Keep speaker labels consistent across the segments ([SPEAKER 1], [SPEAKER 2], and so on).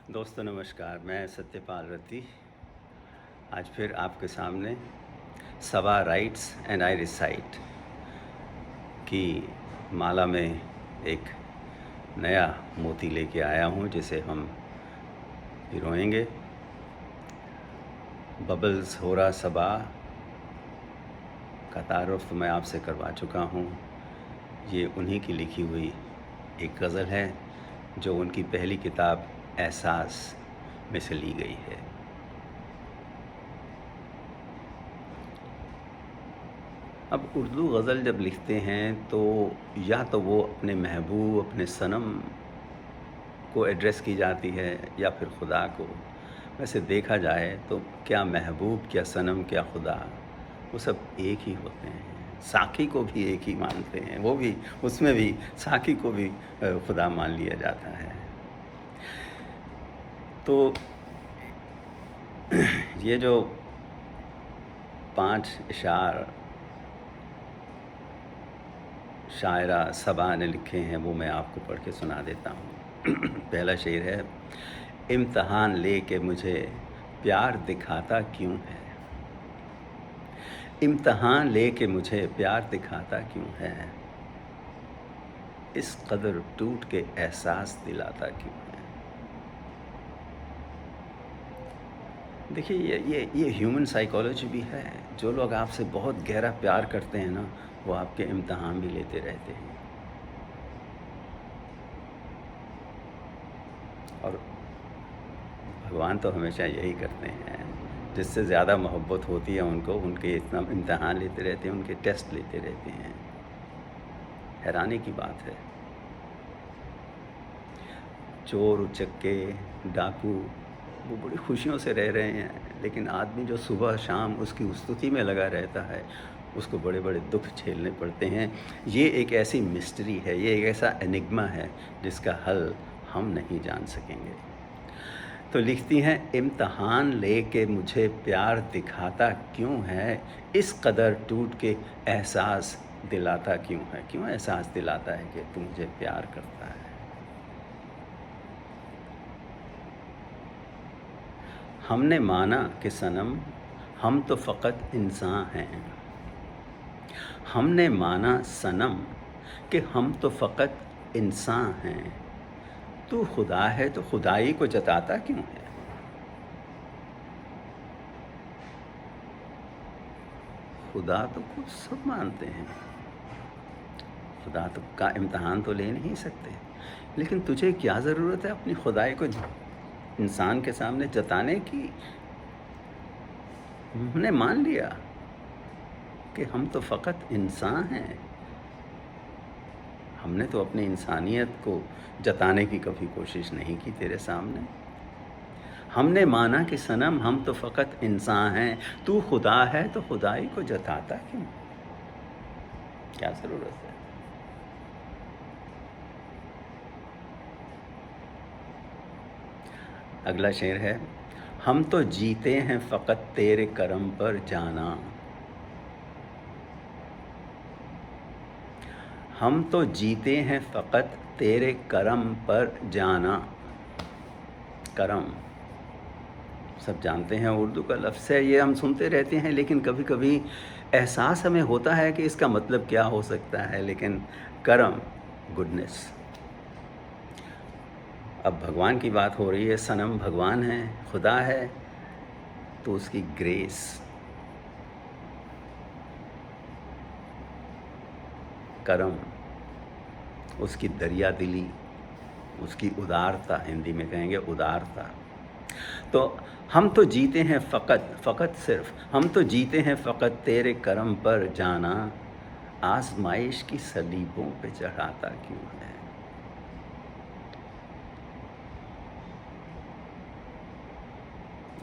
[SPEAKER 1] दोस्तों नमस्कार, मैं सत्यपाल रत्ती आज फिर आपके सामने सबा राइट्स एंड आई रिसाइट की माला में एक नया मोती लेके आया हूँ जिसे हम पिरोएंगे। बबल्स होरा सबा का तारुफ मैं आपसे करवा चुका हूँ। ये उन्हीं की लिखी हुई एक गज़ल है जो उनकी पहली किताब एहसास में से ली गई है। अब उर्दू गज़ल जब लिखते हैं तो या तो वो अपने महबूब, अपने सनम को एड्रेस की जाती है या फिर खुदा को। वैसे देखा जाए तो क्या महबूब, क्या सनम, क्या खुदा, वो सब एक ही होते हैं। साक़ी को भी एक ही मानते हैं, वो भी, उसमें भी साक़ी को भी खुदा मान लिया जाता है। तो ये जो 5 इशार शायरा सबा ने लिखे हैं वो मैं आपको पढ़ के सुना देता हूँ। पहला शेर है, इम्तिहान ले के मुझे प्यार दिखाता क्यों है, इम्तिहान ले के मुझे प्यार दिखाता क्यों है, इस कदर टूट के एहसास दिलाता क्यों है। देखिए ये ह्यूमन साइकोलॉजी भी है। जो लोग आपसे बहुत गहरा प्यार करते हैं ना, वो आपके इम्तिहान भी लेते रहते हैं। और भगवान तो हमेशा यही करते हैं, जिससे ज़्यादा मोहब्बत होती है उनको, उनके इतना इम्तिहान लेते रहते हैं, उनके टेस्ट लेते रहते हैं। हैरानी की बात है। चोर, उचक्के, डाकू वो बड़ी खुशियों से रह रहे हैं, लेकिन आदमी जो सुबह शाम उसकी स्तुति में लगा रहता है, उसको बड़े बड़े दुख झेलने पड़ते हैं। ये एक ऐसी मिस्ट्री है, ये एक ऐसा एनिग्मा है जिसका हल हम नहीं जान सकेंगे। तो लिखती हैं, इम्तिहान लेके मुझे प्यार दिखाता क्यों है, इस कदर टूट के एहसास दिलाता क्यों है। क्यों एहसास दिलाता है कि तू मुझे प्यार करता है। हमने माना कि सनम हम तो फ़कत इंसान हैं, हमने माना सनम कि हम तो फ़कत इंसान हैं, तू खुदा है तो खुदाई को जताता क्यों है। खुदा तो खुद सब मानते हैं, खुदा तो का इम्तिहान तो ले नहीं सकते, लेकिन तुझे क्या ज़रूरत है अपनी खुदाई को इंसान के सामने जताने की। हमने मान लिया कि हम तो फ़कत इंसान हैं, हमने तो अपनी इंसानियत को जताने की कभी कोशिश नहीं की तेरे सामने। हमने माना कि सनम हम तो फ़कत इंसान हैं, तू खुदा है तो खुदाई को जताता क्यों, क्या ज़रूरत है। अगला शेर है, हम तो जीते हैं फ़कत तेरे करम पर जाना, हम तो जीते हैं फ़कत तेरे करम पर जाना। करम सब जानते हैं, उर्दू का लफ्ज़ है, ये हम सुनते रहते हैं, लेकिन कभी कभी एहसास हमें होता है कि इसका मतलब क्या हो सकता है। लेकिन करम, गुडनेस। अब भगवान की बात हो रही है, सनम भगवान है, खुदा है, तो उसकी ग्रेस, करम, उसकी दरिया दिली, उसकी उदारता, हिंदी में कहेंगे उदारता। तो हम तो जीते हैं फ़कत सिर्फ, हम तो जीते हैं फ़कत तेरे करम पर जाना, आज़माइश की सलीबों पे चढ़ाता क्यों है।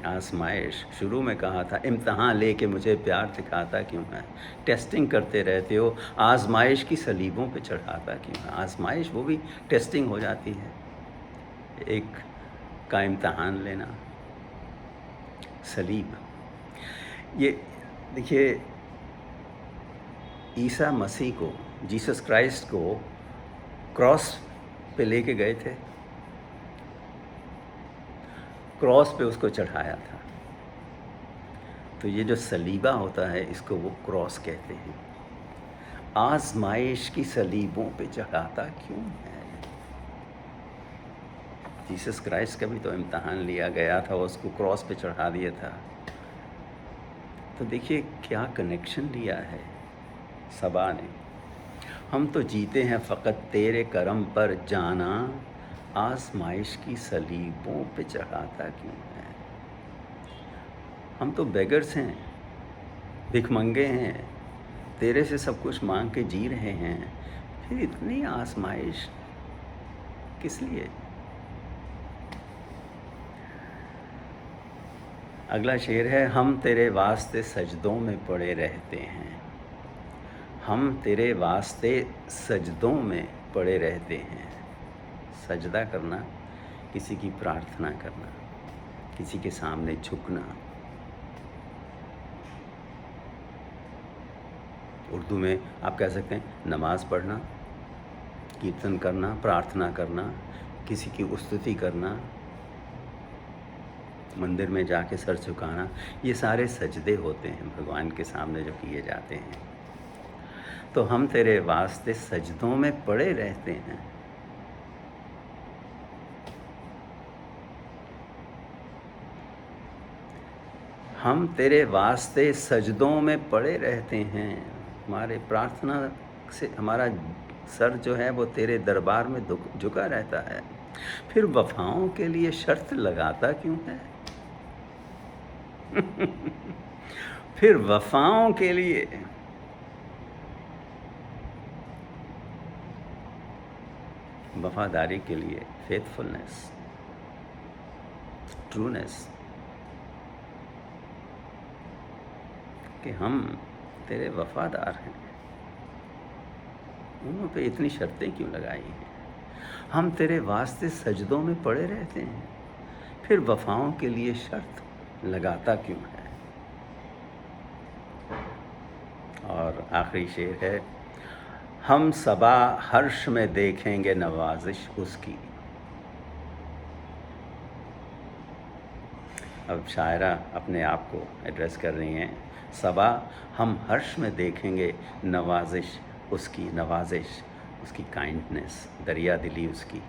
[SPEAKER 1] आज़माइश, शुरू में कहा था इम्तिहान लेके मुझे प्यार दिखाता क्यों है, टेस्टिंग करते रहते हो, आज़माइश की सलीबों पे चढ़ाता क्यों है। आज़माइश वो भी टेस्टिंग हो जाती है, एक का इम्तिहान लेना, सलीब। ये देखिए, ईसा मसीह को, जीसस क्राइस्ट को क्रॉस पे लेके गए थे, کراس پہ اس کو چڑھایا تھا۔ تو یہ جو صلیبہ ہوتا ہے اس کو وہ کراس کہتے ہیں۔ آزمائش کی صلیبوں پہ چڑھاتا کیوں ہے؟ جیسس کرائسٹ کا بھی تو امتحان لیا گیا تھا، اس کو کراس پہ چڑھا دیا تھا۔ تو دیکھیے کیا کنیکشن لیا ہے سبا نے۔ ہم تو جیتے ہیں فقط تیرے کرم پر جانا، آزمائش کی صلیبوں پہ چڑھاتا کیوں ہے؟ ہم تو بیگرس ہیں، بھک منگے ہیں، تیرے سے سب کچھ مانگ کے جی رہے ہیں، پھر اتنی آزمائش کس لیے؟ اگلا شعر ہے، ہم تیرے واسطے سجدوں میں پڑے رہتے ہیں، ہم تیرے واسطے سجدوں میں پڑے رہتے ہیں۔ سجدہ کرنا، کسی کی پرارتھنا کرنا، کسی کے سامنے جھکنا۔ اردو میں آپ کہہ سکتے ہیں نماز پڑھنا، کیرتن کرنا، پرارتھنا کرنا، کسی کی استتی کرنا، مندر میں جا کے سر جھکانا، یہ سارے سجدے ہوتے ہیں بھگوان کے سامنے جو کیے جاتے ہیں۔ تو ہم تیرے واسطے سجدوں میں پڑے رہتے ہیں۔ ہم تیرے واسطے سجدوں میں پڑے رہتے ہیں، ہمارے پرارتھنا سے ہمارا سر جو ہے وہ تیرے دربار میں جھکا رہتا ہے۔ پھر وفاؤں کے لیے شرط لگاتا کیوں ہے؟ پھر وفاؤں کے لیے وفاداری کے لیے، فیتھفلنس، ٹرونیس، کہ ہم تیرے وفادار ہیں، انہوں پہ اتنی شرطیں کیوں لگائی ہیں؟ ہم تیرے واسطے سجدوں میں پڑے رہتے ہیں، پھر وفاؤں کے لیے شرط لگاتا کیوں ہے؟ اور آخری شعر ہے، ہم صبا حرش میں دیکھیں گے نوازش اس کی۔ اب شاعرہ اپنے آپ کو ایڈریس کر رہی ہیں، صبا ہم حرش میں دیکھیں گے نوازش اس کی، نوازش اس کی کائنڈنس، دریا دلی اس کی،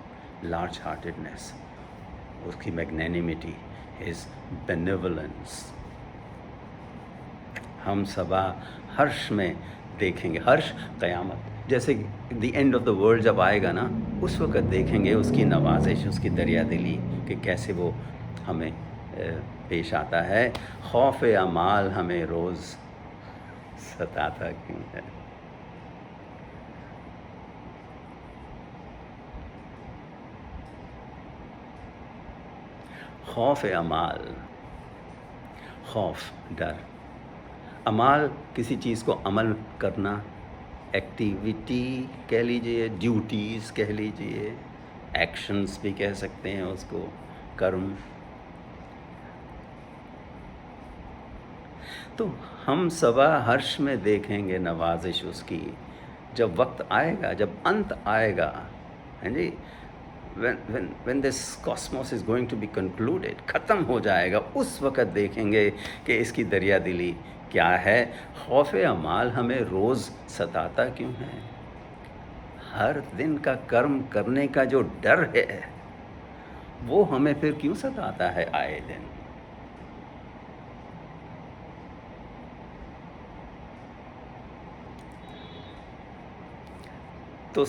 [SPEAKER 1] لارج ہارٹڈنس، اس کی میگنینیمیٹی، ہز بینیولنس۔ ہم صبا حرش میں دیکھیں گے، حرش قیامت، جیسے the end of the world جب آئے گا نا، اس وقت دیکھیں گے اس کی نوازش، اس کی دریا دلی، کہ کیسے وہ ہمیں پیش آتا ہے۔ خوف اعمال ہمیں روز ستاتا کیوں ہے؟ خوف اعمال، خوف، ڈر، اعمال کسی چیز کو عمل کرنا، ایکٹیویٹی کہہ لیجئے، ڈیوٹیز کہہ لیجئے، ایکشنز بھی کہہ سکتے ہیں اس کو، کرم۔ تو ہم صبا حرش میں دیکھیں گے نوازش اس کی، جب وقت آئے گا، جب انت آئے گا، ہاں جی، when this cosmos is going to be concluded، ختم ہو جائے گا، اس وقت دیکھیں گے کہ اس کی دریا دلی کیا ہے۔ خوف اعمال ہمیں روز ستاتا کیوں ہے؟ ہر دن کا کرم کرنے کا جو ڈر ہے وہ ہمیں پھر کیوں ستاتا ہے آئے دن؟ تو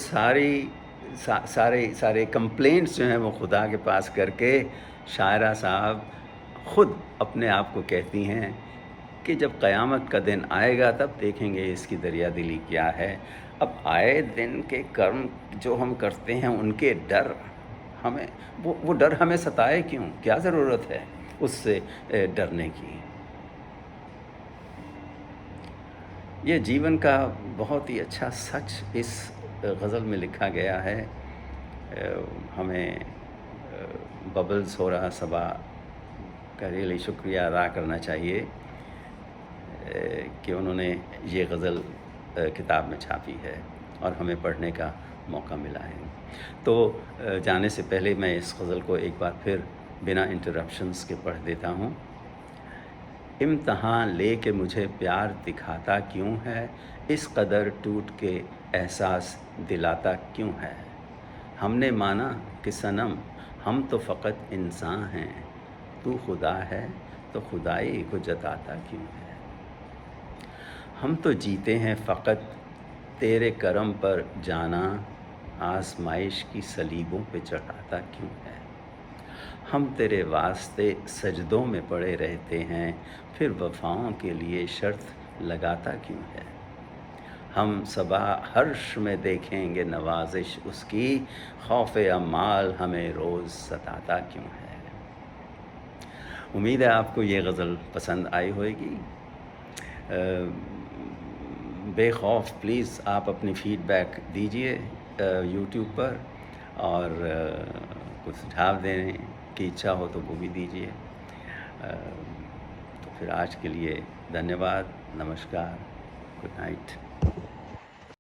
[SPEAKER 1] سارے کمپلینٹس جو ہیں وہ خدا کے پاس کر کے شاعرہ صاحب خود اپنے آپ کو کہتی ہیں کہ جب قیامت کا دن آئے گا تب دیکھیں گے اس کی دریا دلی کیا ہے۔ اب آئے دن کے کرم جو ہم کرتے ہیں ان کے ڈر ہمیں، وہ ڈر ہمیں ستائے کیوں؟ کیا ضرورت ہے اس سے ڈرنے کی؟ یہ جیون کا بہت ہی اچھا سچ اس غزل میں لکھا گیا ہے۔ ہمیں ببلز ہو رہا صبا کا ریلی شکریہ ادا کرنا چاہیے کہ انہوں نے یہ غزل کتاب میں چھاپی ہے اور ہمیں پڑھنے کا موقع ملا ہے۔ تو جانے سے پہلے میں اس غزل کو ایک بار پھر बिना इंटरप्शंस के पढ़ देता हूँ। इम्तहान लेके मुझे प्यार दिखाता क्यों है, इस कदर टूट के एहसास दिलाता क्यों है। हमने माना कि सनम हम तो फ़कत इंसान हैं, तू खुदा है तो खुदाई को जताता क्यों है। हम तो जीते हैं फ़कत तेरे करम पर, जाना आज़माइश की सलीबों पे चढ़ाता क्यों है। हम तेरे वास्ते सजदों में पड़े रहते हैं, फिर वफ़ाओं के लिए शर्त लगाता क्यों है। हम सबा हर्ष में देखेंगे नवाज़िश उसकी, खौफ़े अमाल हमें रोज़ सताता क्यों है। उम्मीद है आपको ये गज़ल पसंद आई होगी। बेखौफ प्लीज़ आप अपनी फ़ीडबैक दीजिए यूट्यूब पर, और कुछ सुझाव देने की इच्छा हो तो वो भी दीजिए। तो फिर आज के लिए धन्यवाद, नमस्कार, गुड नाइट।